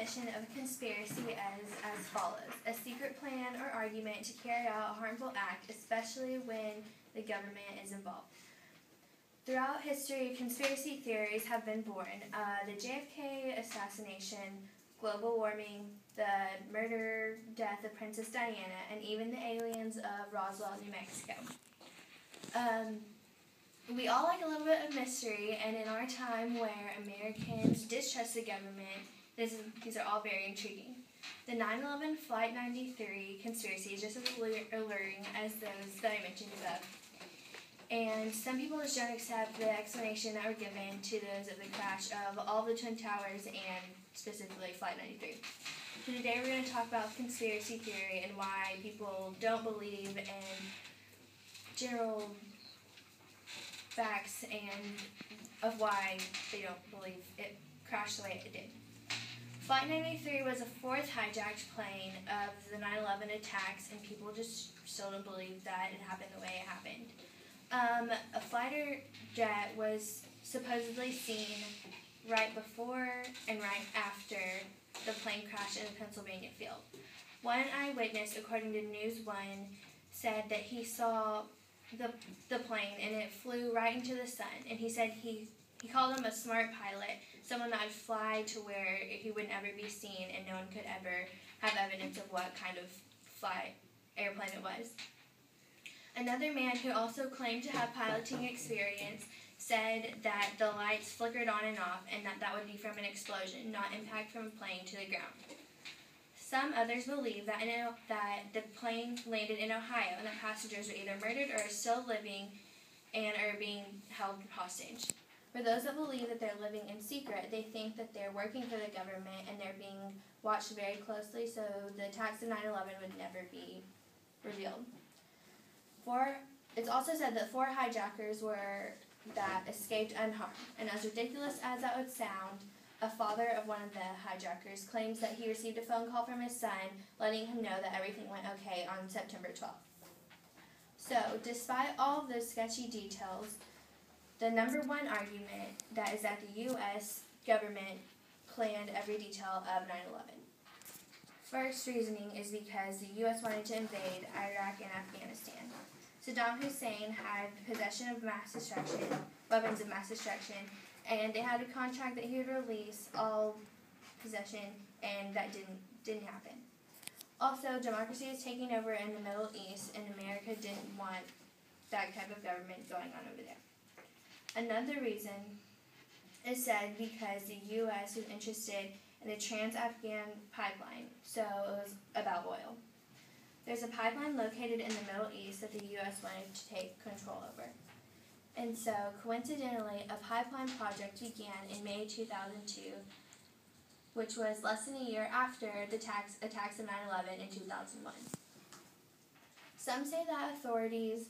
definition of a conspiracy is as follows: a secret plan or argument to carry out a harmful act, especially when the government is involved. Throughout history, conspiracy theories have been born. The JFK assassination, global warming, the murder, death of Princess Diana, and even the aliens of Roswell, New Mexico. We all like a little bit of mystery, and in our time where Americans distrust the government, these are all very intriguing. The 9/11 Flight 93 conspiracy is just as alluring as those that I mentioned above. And some people just don't accept the explanation that were given to those of the crash of all the Twin Towers and specifically Flight 93. So today we're going to talk about conspiracy theory and why people don't believe in general facts and of why they don't believe it crashed the way it did. Flight 93 was a fourth hijacked plane of the 9/11 attacks, and people just still don't believe that it happened the way it happened. A fighter jet was supposedly seen right before and right after the plane crashed in the Pennsylvania field. One eyewitness, according to News One, said that he saw the plane and it flew right into the sun, and he said he called him a smart pilot, someone that would fly to where he would never be seen and no one could ever have evidence of what kind of airplane it was. Another man who also claimed to have piloting experience said that the lights flickered on and off and that would be from an explosion, not impact from a plane to the ground. Some others believe that the plane landed in Ohio and that passengers were either murdered or are still living and are being held hostage. For those that believe that they're living in secret, they think that they're working for the government and they're being watched very closely so the attacks of 9/11 would never be revealed. It's also said that 4 hijackers that escaped unharmed, and as ridiculous as that would sound, a father of one of the hijackers claims that he received a phone call from his son letting him know that everything went okay on September 12th. So, despite all of those sketchy details, the number one argument that is that the U.S. government planned every detail of 9/11. First reasoning is because the U.S. wanted to invade Iraq and Afghanistan. Saddam Hussein had possession of weapons of mass destruction, and they had a contract that he would release all possession, and that didn't happen. Also, democracy is taking over in the Middle East, and America didn't want that type of government going on over there. Another reason is said because the U.S. was interested in the Trans-Afghan pipeline, so it was about oil. There's a pipeline located in the Middle East that the U.S. wanted to take control over. And so, coincidentally, a pipeline project began in May 2002, which was less than a year after the attacks of 9/11 in 2001. Some say that authorities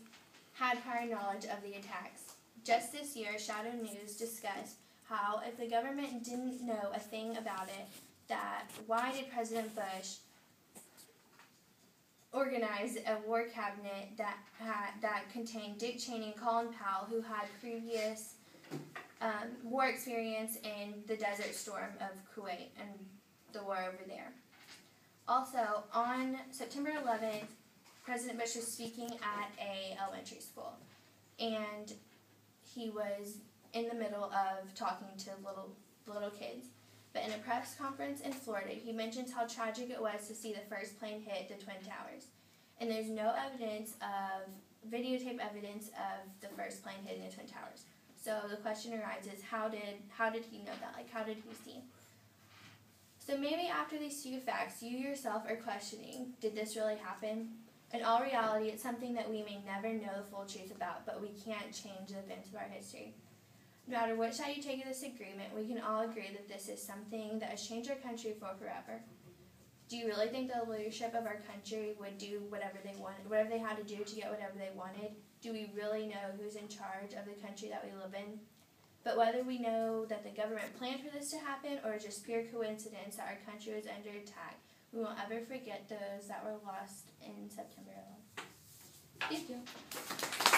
had prior knowledge of the attacks. Just this year, Shadow News discussed how if the government didn't know a thing about it, why did President Bush organize a war cabinet that contained Dick Cheney and Colin Powell, who had previous war experience in the Desert Storm of Kuwait and the war over there. Also, on September 11th, President Bush was speaking at an elementary school, and he was in the middle of talking to little kids. But in a press conference in Florida, he mentions how tragic it was to see the first plane hit the Twin Towers. And there's no videotape evidence of the first plane hitting the Twin Towers. So the question arises, how did he know that? Like, how did he see? So maybe after these few facts, you yourself are questioning, did this really happen? In all reality, it's something that we may never know the full truth about, but we can't change the events of our history. No matter which side you take in this agreement, we can all agree that this is something that has changed our country for forever. Do you really think the leadership of our country would do whatever they wanted, whatever they had to do to get whatever they wanted? Do we really know who's in charge of the country that we live in? But whether we know that the government planned for this to happen or just pure coincidence that our country was under attack, we won't ever forget those that were lost in September 11th. Thank you.